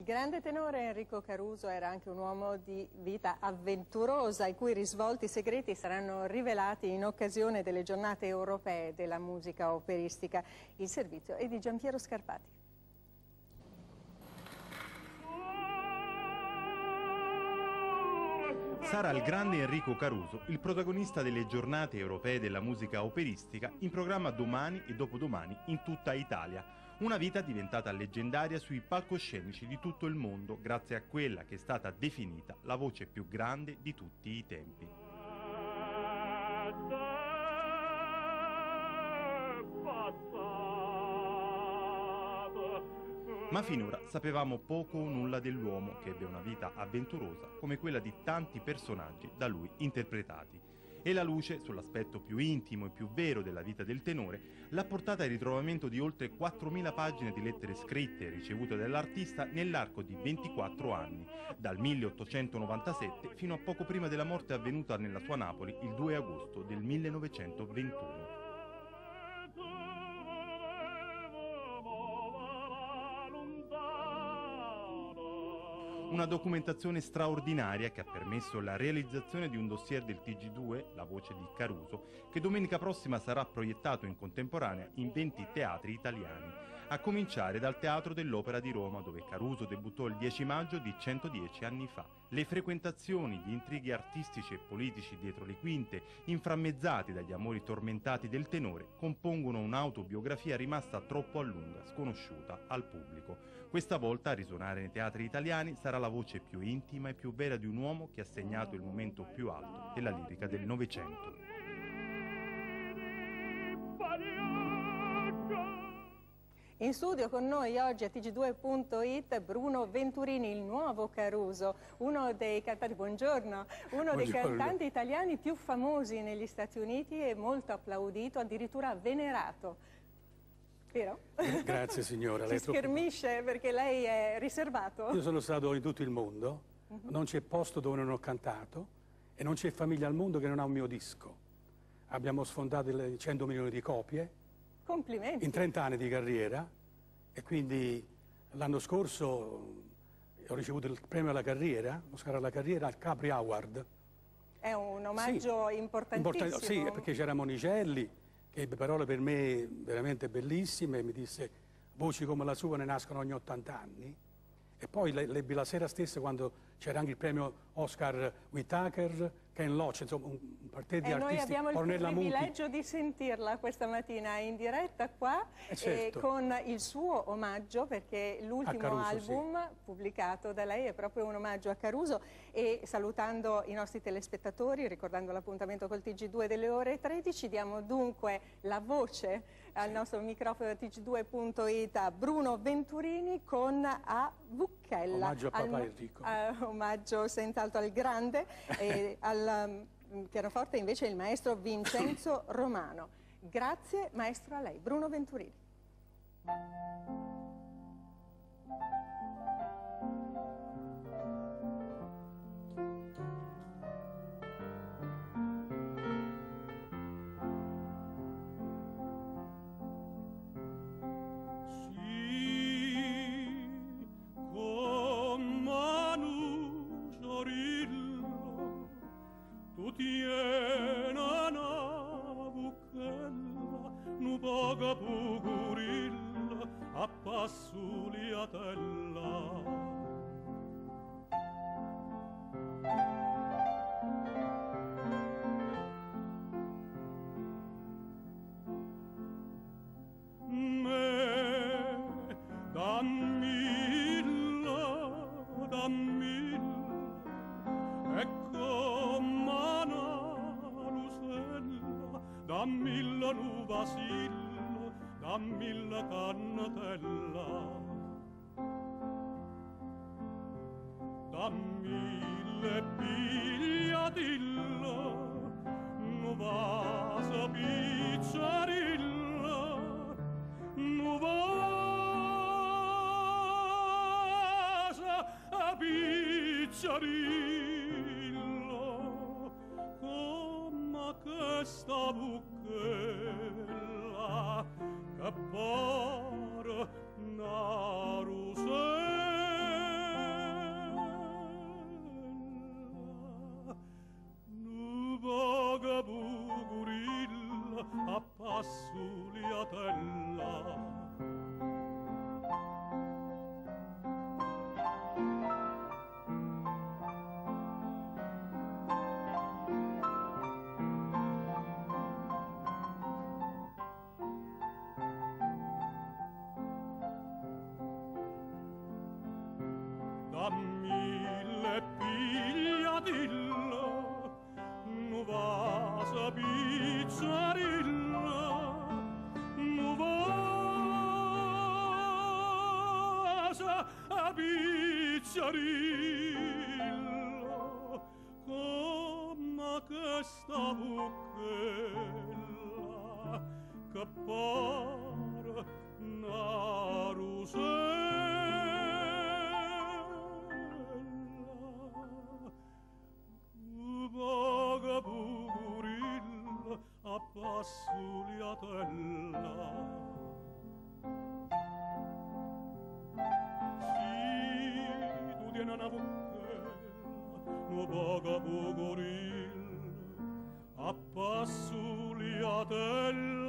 grande tenore Enrico Caruso era anche un uomo di vita avventurosa, i cui risvolti segreti saranno rivelati in occasione delle giornate europee della musica operistica. Il servizio è di Giampiero Scarpati. Sarà il grande Enrico Caruso il protagonista delle giornate europee della musica operistica, in programma domani e dopodomani in tutta Italia. Una vita diventata leggendaria sui palcoscenici di tutto il mondo grazie a quella che è stata definita la voce più grande di tutti i tempi. Ma finora sapevamo poco o nulla dell'uomo che ebbe una vita avventurosa come quella di tanti personaggi da lui interpretati. E la luce sull'aspetto più intimo e più vero della vita del tenore l'ha portata al ritrovamento di oltre 4.000 pagine di lettere scritte ricevute dall'artista nell'arco di 24 anni, dal 1897 fino a poco prima della morte avvenuta nella sua Napoli il 2 agosto del 1921. Una documentazione straordinaria che ha permesso la realizzazione di un dossier del TG2, La voce di Caruso, che domenica prossima sarà proiettato in contemporanea in 20 teatri italiani, a cominciare dal Teatro dell'Opera di Roma, dove Caruso debuttò il 10 maggio di 110 anni fa. Le frequentazioni, gli intrighi artistici e politici dietro le quinte, inframmezzati dagli amori tormentati del tenore, compongono un'autobiografia rimasta troppo a lungo sconosciuta al pubblico. Questa volta a risuonare nei teatri italiani sarà la voce più intima e più vera di un uomo che ha segnato il momento più alto della lirica del Novecento. In studio con noi oggi a TG2.it Bruno Venturini, il nuovo Caruso, uno dei cantanti, buongiorno, dei cantanti italiani più famosi negli Stati Uniti e molto applaudito, addirittura venerato. Vero? Grazie signora. Si schermisce perché lei è riservato. Io sono stato in tutto il mondo, non c'è posto dove non ho cantato e non c'è famiglia al mondo che non ha un mio disco. Abbiamo sfondato le 100 milioni di copie. Complimenti. In 30 anni di carriera, e quindi l'anno scorso ho ricevuto il premio alla carriera, Oscar alla carriera, al Capri Award. È un omaggio importantissimo. Sì, perché c'era Monicelli, che ebbe parole per me veramente bellissime, mi disse voci come la sua ne nascono ogni 80 anni. E poi lebbi la sera stessa quando c'era anche il premio Oscar Whittaker, Ken Loach, insomma un quartetto di artisti. Noi abbiamo il Ornella privilegio Muti. di sentirla questa mattina in diretta qua, certo. Con il suo omaggio, perché l'ultimo Caruso, album pubblicato da lei è proprio un omaggio a Caruso. E salutando i nostri telespettatori, ricordando l'appuntamento col TG2 delle ore 13, diamo dunque la voce al nostro microfono TG2.it a Bruno Venturini con A. Vucchella. Omaggio a papà Enrico. Omaggio senz'altro al grande e al pianoforte invece il maestro Vincenzo Romano. Grazie maestro a lei, Bruno Venturini. Tiena na buchella, nu poca pugurilla, a passuliatella. Me, dammilla, ecco dammi la nuvasilla, dammi la cannatella, dammi le pigliatilla, nuvasa picciarilla, nuvasa picciarilla, come questa buchella che pare una rosella. a mille pigliatilla, nu vasa pizzarilla, nu vasa a pizzarilla, come questa buchella che pare una rusella, vaga purilla a passuliatella. Una buchella, no vaga purilla a passuliatella.